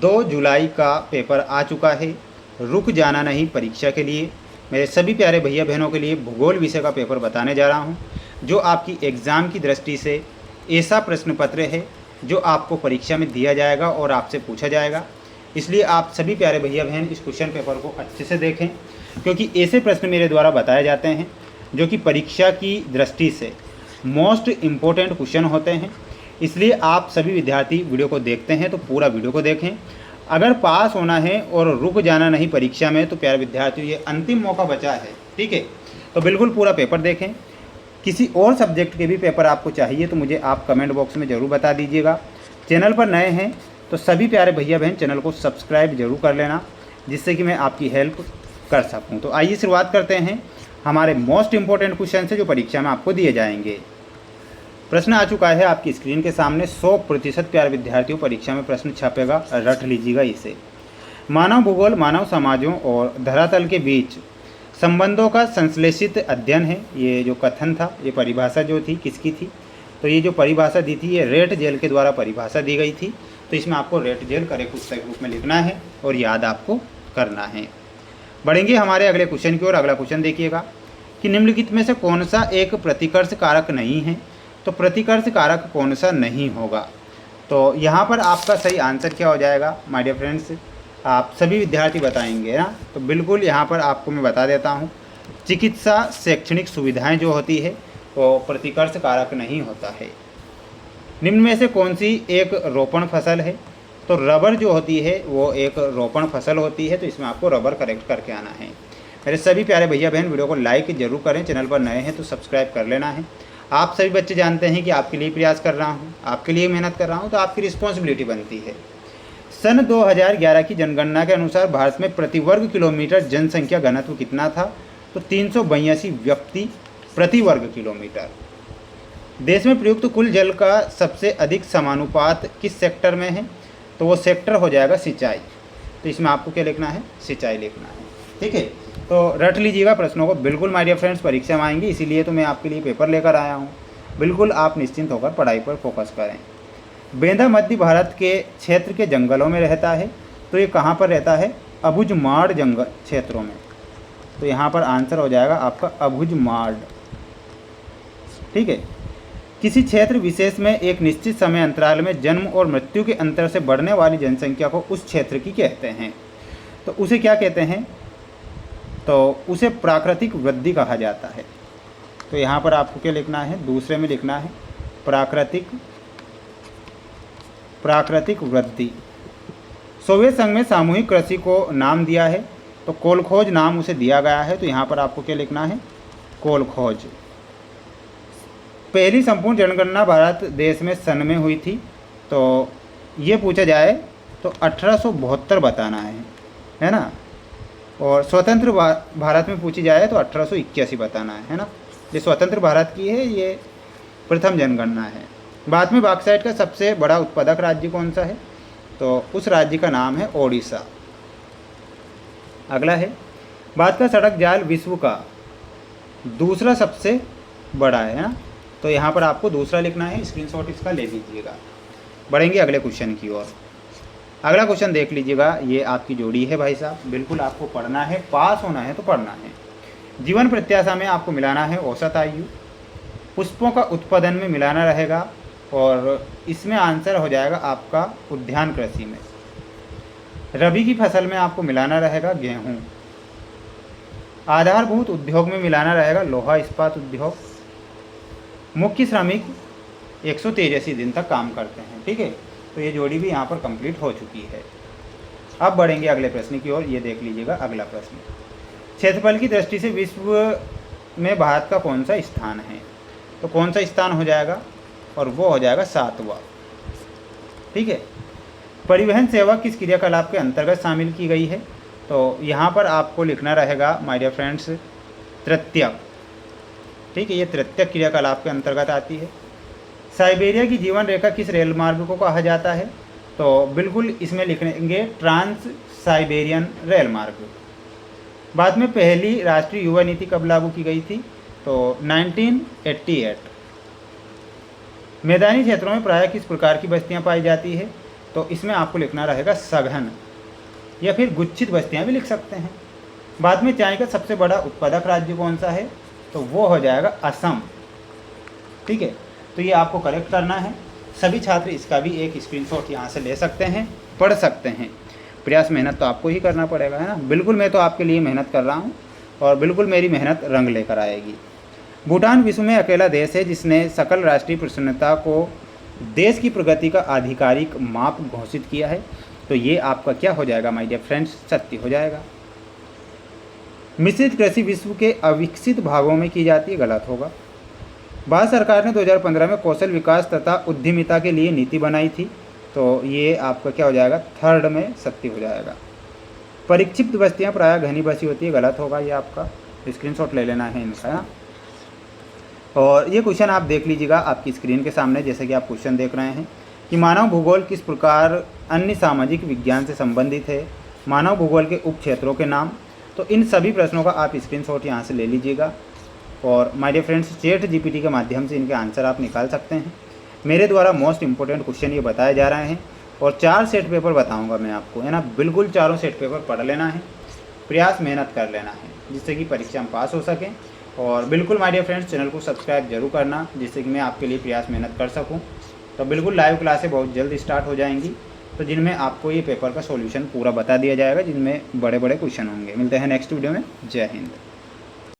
2 जुलाई का पेपर आ चुका है। रुक जाना नहीं परीक्षा के लिए। मेरे सभी प्यारे भैया बहनों के लिए भूगोल विषय का पेपर बताने जा रहा हूँ, जो आपकी एग्ज़ाम की दृष्टि से ऐसा प्रश्न पत्र है जो आपको परीक्षा में दिया जाएगा और आपसे पूछा जाएगा। इसलिए आप सभी प्यारे भैया बहन इस क्वेश्चन पेपर को अच्छे से देखें, क्योंकि ऐसे प्रश्न मेरे द्वारा बताए जाते हैं जो कि परीक्षा की दृष्टि से मोस्ट इम्पोर्टेंट क्वेश्चन होते हैं। इसलिए आप सभी विद्यार्थी वीडियो को देखते हैं तो पूरा वीडियो को देखें। अगर पास होना है और रुक जाना नहीं परीक्षा में, तो प्यारे विद्यार्थियों ये अंतिम मौका बचा है, ठीक है। तो बिल्कुल पूरा पेपर देखें। किसी और सब्जेक्ट के भी पेपर आपको चाहिए तो मुझे आप कमेंट बॉक्स में ज़रूर बता दीजिएगा। चैनल पर नए हैं तो सभी प्यारे भैया बहन चैनल को सब्सक्राइब जरूर कर लेना, जिससे कि मैं आपकी हेल्प कर सकूं। तो आइए शुरुआत करते हैं हमारे मोस्ट इम्पोर्टेंट क्वेश्चन से जो परीक्षा में आपको दिए जाएंगे। प्रश्न आ चुका है आपकी स्क्रीन के सामने। 100% प्यारे विद्यार्थियों परीक्षा में प्रश्न छपेगा, रट लीजिएगा इसे। मानव भूगोल मानव समाजों और धरातल के बीच संबंधों का संश्लेषित अध्ययन है। ये जो कथन था, ये परिभाषा जो थी किसकी थी, तो ये जो परिभाषा दी थी ये रेट जेल के द्वारा परिभाषा दी गई थी। तो इसमें आपको रेट जेल करेक्ट उत्तर के रूप में लिखना है और याद आपको करना है। बढ़ेंगे हमारे अगले क्वेश्चन की ओर। अगला क्वेश्चन देखिएगा कि निम्नलिखित में से कौन सा एक प्रतिकर्ष कारक नहीं है। तो प्रतिकर्ष कारक कौन सा नहीं होगा, तो यहाँ पर आपका सही आंसर क्या हो जाएगा माय डियर फ्रेंड्स, आप सभी विद्यार्थी बताएंगे ना। तो बिल्कुल यहाँ पर आपको मैं बता देता हूँ, चिकित्सा शैक्षणिक सुविधाएं जो होती है वो प्रतिकर्ष कारक नहीं होता है। निम्न में से कौन सी एक रोपण फसल है, तो रबर जो होती है वो एक रोपण फसल होती है। तो इसमें आपको रबर करेक्ट करके आना है। मेरे सभी प्यारे भैया बहन वीडियो को लाइक जरूर करें, चैनल पर नए हैं तो सब्सक्राइब कर लेना है। आप सभी बच्चे जानते हैं कि आपके लिए प्रयास कर रहा हूँ, आपके लिए मेहनत कर रहा हूँ, तो आपकी रिस्पॉन्सिबिलिटी बनती है। सन 2011 की जनगणना के अनुसार भारत में प्रति वर्ग किलोमीटर जनसंख्या घनत्व कितना था, तो 382 व्यक्ति प्रति वर्ग किलोमीटर। देश में प्रयुक्त कुल जल का सबसे अधिक समानुपात किस सेक्टर में है, तो वो सेक्टर हो जाएगा सिंचाई। तो इसमें आपको क्या लिखना है, सिंचाई लिखना है, ठीक है। तो रट लीजिएगा प्रश्नों को, बिल्कुल माय डियर फ्रेंड्स परीक्षा में आएंगे, इसीलिए तो मैं आपके लिए पेपर लेकर आया हूँ। बिल्कुल आप निश्चिंत होकर पढ़ाई पर फोकस करें। बेंदा मध्य भारत के क्षेत्र के जंगलों में रहता है, तो ये कहाँ पर रहता है, अबुझमाड़ जंगल क्षेत्रों में। तो यहाँ पर आंसर हो जाएगा आपका अबुझमाड़, ठीक है। किसी क्षेत्र विशेष में एक निश्चित समय अंतराल में जन्म और मृत्यु के अंतर से बढ़ने वाली जनसंख्या को उस क्षेत्र की कहते हैं। तो उसे क्या कहते हैं, तो उसे प्राकृतिक वृद्धि कहा जाता है। तो यहाँ पर आपको क्या लिखना है, दूसरे में लिखना है प्राकृतिक वृद्धि। सोवियत संघ में सामूहिक कृषि को नाम दिया है, तो कोलखोज नाम उसे दिया गया है। तो यहाँ पर आपको क्या लिखना है, कोलखोज। पहली संपूर्ण जनगणना भारत देश में सन में हुई थी, तो ये पूछा जाए तो 1872 बताना है ना। और स्वतंत्र भारत में पूछी जाए तो 1881 बताना है ना। ये स्वतंत्र भारत की है, ये प्रथम जनगणना है। बाद में बॉक्साइट का सबसे बड़ा उत्पादक राज्य कौन सा है, तो उस राज्य का नाम है ओडिशा। अगला है, भारत का सड़क जाल विश्व का दूसरा सबसे बड़ा है ना। तो यहाँ पर आपको दूसरा लिखना है, स्क्रीनशॉट इसका ले लीजिएगा। बढ़ेंगे अगले क्वेश्चन की ओर। अगला क्वेश्चन देख लीजिएगा, ये आपकी जोड़ी है भाई साहब, बिल्कुल आपको पढ़ना है, पास होना है तो पढ़ना है। जीवन प्रत्याशा में आपको मिलाना है औसत आयु, पुष्पों का उत्पादन में मिलाना रहेगा, और इसमें आंसर हो जाएगा आपका उद्यान कृषि में। रबी की फसल में आपको मिलाना रहेगा गेहूँ। आधारभूत उद्योग में मिलाना रहेगा लोहा इस्पात उद्योग। मुख्य श्रमिक 183 दिन तक काम करते हैं, ठीक है। तो ये जोड़ी भी यहाँ पर कंप्लीट हो चुकी है। अब बढ़ेंगे अगले प्रश्न की ओर। ये देख लीजिएगा अगला प्रश्न, क्षेत्रफल की दृष्टि से विश्व में भारत का कौन सा स्थान है, तो कौन सा स्थान हो जाएगा, और वो हो जाएगा 7वां, ठीक है। परिवहन सेवा किस क्रियाकलाप के अंतर्गत शामिल की गई है, तो यहाँ पर आपको लिखना रहेगा माय डियर फ्रेंड्स तृतीयक, ठीक है। ये तृतीयक क्रियाकलाप के अंतर्गत आती है। साइबेरिया की जीवन रेखा किस रेल मार्ग को कहा जाता है, तो बिल्कुल इसमें लिखेंगे ट्रांस साइबेरियन रेल मार्ग। बाद में पहली राष्ट्रीय युवा नीति कब लागू की गई थी, तो 1988। मैदानी क्षेत्रों में प्रायः किस प्रकार की बस्तियां पाई जाती है, तो इसमें आपको लिखना रहेगा सघन, या फिर गुच्छित बस्तियाँ भी लिख सकते हैं। बाद में चाय का सबसे बड़ा उत्पादक राज्य कौन सा है, तो वो हो जाएगा असम। ठीक है, तो ये आपको करेक्ट करना है। सभी छात्र इसका भी एक स्क्रीनशॉट यहाँ से ले सकते हैं, पढ़ सकते हैं। प्रयास मेहनत तो आपको ही करना पड़ेगा, है ना। बिल्कुल मैं तो आपके लिए मेहनत कर रहा हूँ और बिल्कुल मेरी मेहनत रंग लेकर आएगी। भूटान विश्व में अकेला देश है जिसने सकल राष्ट्रीय प्रसन्नता को देश की प्रगति का आधिकारिक माप घोषित किया है। तो ये आपका क्या हो जाएगा माय डियर फ्रेंड्स, सत्य हो जाएगा। मिश्रित कृषि विश्व के अविकसित भागों में की जाती है, गलत होगा। भारत सरकार ने 2015 में कौशल विकास तथा उद्यमिता के लिए नीति बनाई थी, तो ये आपका क्या हो जाएगा, थर्ड में सत्य हो जाएगा। परिक्षिप्त बस्तियाँ प्रायः घनी बसी होती है, गलत होगा। ये आपका स्क्रीनशॉट ले लेना है इनका, है ना। और ये क्वेश्चन आप देख लीजिएगा आपकी स्क्रीन के सामने, जैसे कि आप क्वेश्चन देख रहे हैं कि मानव भूगोल किस प्रकार अन्य सामाजिक विज्ञान से संबंधित है, मानव भूगोल के उप क्षेत्रों के नाम। तो इन सभी प्रश्नों का आप स्क्रीनशॉट यहाँ से ले लीजिएगा और my dear friends ChatGPT के माध्यम से इनके आंसर आप निकाल सकते हैं। मेरे द्वारा मोस्ट इंपॉर्टेंट क्वेश्चन ये बताए जा रहे हैं और 4 सेट पेपर बताऊँगा मैं आपको, है ना। बिल्कुल चारों सेट पेपर पढ़ लेना है, प्रयास मेहनत कर लेना है, जिससे कि परीक्षा में पास हो सकें। और बिल्कुल माय डियर फ्रेंड्स चैनल को सब्सक्राइब जरूर करना, जिससे कि मैं आपके लिए प्रयास मेहनत कर सकूं। तो बिल्कुल लाइव क्लासें बहुत जल्द स्टार्ट हो जाएंगी, तो जिनमें आपको ये पेपर का सॉल्यूशन पूरा बता दिया जाएगा, जिनमें बड़े बड़े क्वेश्चन होंगे। मिलते हैं नेक्स्ट वीडियो में। जय हिंद।